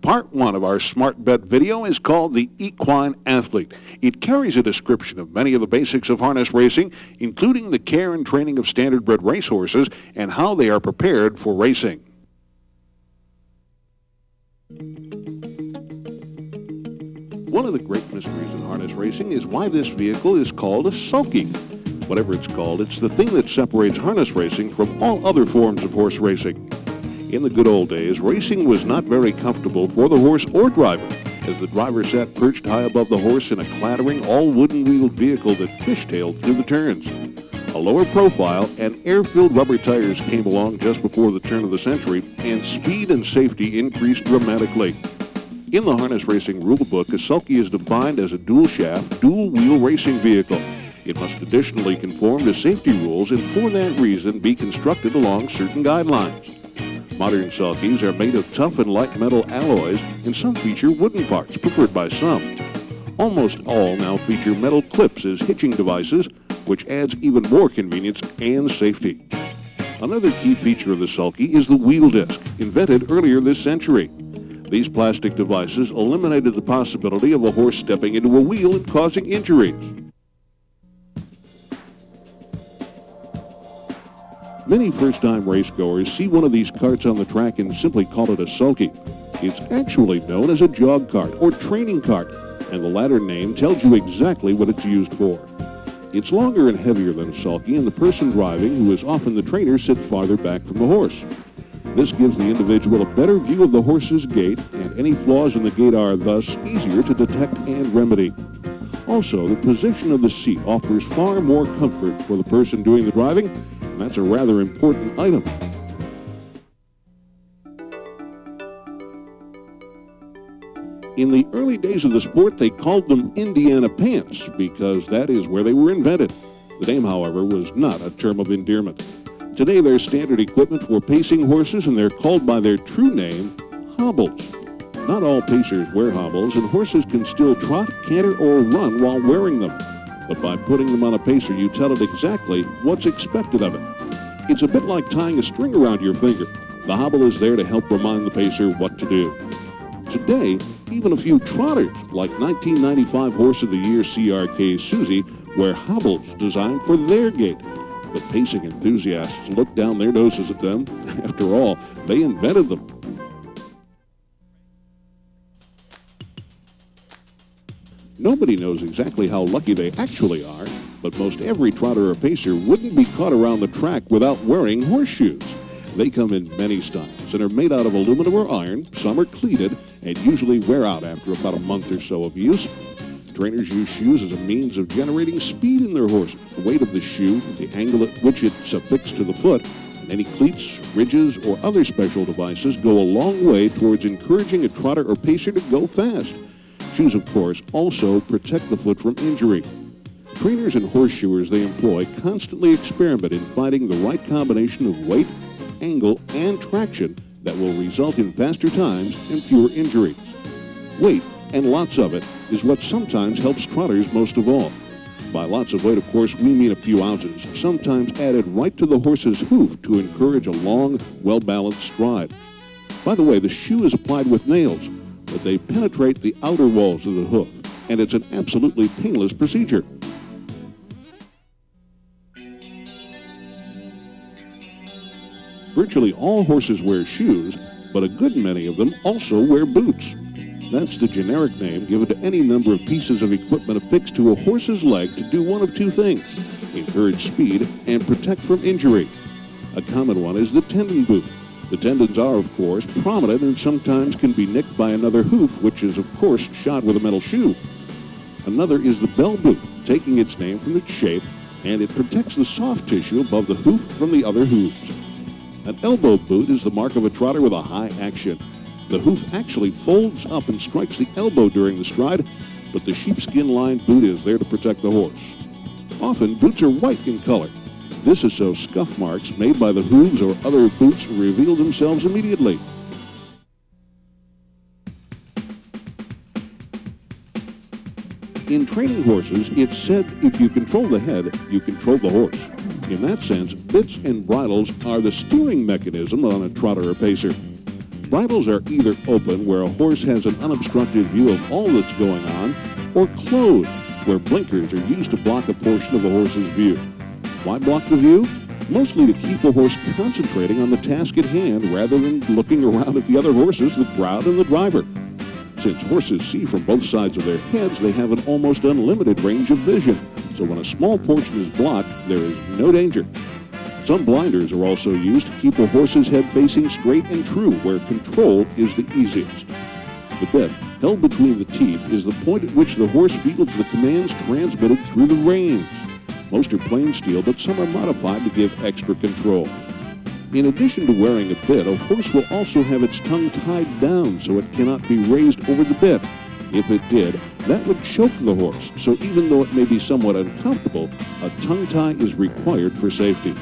Part 1 of our SmartBet video is called the Equine Athlete. It carries a description of many of the basics of harness racing, including the care and training of standardbred racehorses and how they are prepared for racing. One of the great mysteries in harness racing is why this vehicle is called a sulky. Whatever it's called, it's the thing that separates harness racing from all other forms of horse racing. In the good old days, racing was not very comfortable for the horse or driver, as the driver sat perched high above the horse in a clattering, all-wooden-wheeled vehicle that fishtailed through the turns. A lower profile and air-filled rubber tires came along just before the turn of the century, and speed and safety increased dramatically. In the harness racing rulebook, a sulky is defined as a dual-shaft, dual-wheel racing vehicle. It must additionally conform to safety rules and for that reason be constructed along certain guidelines. Modern sulkies are made of tough and light metal alloys, and some feature wooden parts, preferred by some. Almost all now feature metal clips as hitching devices, which adds even more convenience and safety. Another key feature of the sulky is the wheel disc, invented earlier this century. These plastic devices eliminated the possibility of a horse stepping into a wheel and causing injuries. Many first-time racegoers see one of these carts on the track and simply call it a sulky. It's actually known as a jog cart or training cart, and the latter name tells you exactly what it's used for. It's longer and heavier than a sulky, and the person driving, who is often the trainer, sits farther back from the horse. This gives the individual a better view of the horse's gait, and any flaws in the gait are thus easier to detect and remedy. Also, the position of the seat offers far more comfort for the person doing the driving, and that's a rather important item. In the early days of the sport, they called them Indiana pants because that is where they were invented. The name, however, was not a term of endearment. Today, they're standard equipment for pacing horses, and they're called by their true name, hobbles. Not all pacers wear hobbles, and horses can still trot, canter, or run while wearing them. But by putting them on a pacer, you tell it exactly what's expected of it. It's a bit like tying a string around your finger. The hobble is there to help remind the pacer what to do. Today, even a few trotters, like 1995 Horse of the Year CRK Susie, wear hobbles designed for their gait. But pacing enthusiasts look down their noses at them. After all, they invented them. Nobody knows exactly how lucky they actually are, but most every trotter or pacer wouldn't be caught around the track without wearing horseshoes. They come in many styles and are made out of aluminum or iron. Some are cleated and usually wear out after about a month or so of use. Trainers use shoes as a means of generating speed in their horses. The weight of the shoe, the angle at which it's affixed to the foot, and any cleats, ridges, or other special devices go a long way towards encouraging a trotter or pacer to go fast. Shoes, of course, also protect the foot from injury. Trainers and horseshoers they employ constantly experiment in finding the right combination of weight, angle, and traction that will result in faster times and fewer injuries. Weight, and lots of it, is what sometimes helps trotters most of all. By lots of weight, of course, we mean a few ounces, sometimes added right to the horse's hoof to encourage a long, well-balanced stride. By the way, the shoe is applied with nails, but they penetrate the outer walls of the hoof, and it's an absolutely painless procedure. Virtually all horses wear shoes, but a good many of them also wear boots. That's the generic name given to any number of pieces of equipment affixed to a horse's leg to do one of two things: encourage speed and protect from injury. A common one is the tendon boot. The tendons are, of course, prominent and sometimes can be nicked by another hoof, which is, of course, shod with a metal shoe. Another is the bell boot, taking its name from its shape, and it protects the soft tissue above the hoof from the other hooves. An elbow boot is the mark of a trotter with a high action. The hoof actually folds up and strikes the elbow during the stride, but the sheepskin-lined boot is there to protect the horse. Often, boots are white in color. This is so scuff marks made by the hooves or other boots reveal themselves immediately. In training horses, it's said if you control the head, you control the horse. In that sense, bits and bridles are the steering mechanism on a trotter or pacer. Bridles are either open, where a horse has an unobstructed view of all that's going on, or closed, where blinkers are used to block a portion of a horse's view. Why block the view? Mostly to keep a horse concentrating on the task at hand rather than looking around at the other horses, the crowd, and the driver. Since horses see from both sides of their heads, they have an almost unlimited range of vision. So when a small portion is blocked, there is no danger. Some blinders are also used to keep a horse's head facing straight and true, where control is the easiest. The bit, held between the teeth, is the point at which the horse feels the commands transmitted through the reins. Most are plain steel, but some are modified to give extra control. In addition to wearing a bit, a horse will also have its tongue tied down so it cannot be raised over the bit. If it did, that would choke the horse, so even though it may be somewhat uncomfortable, a tongue tie is required for safety.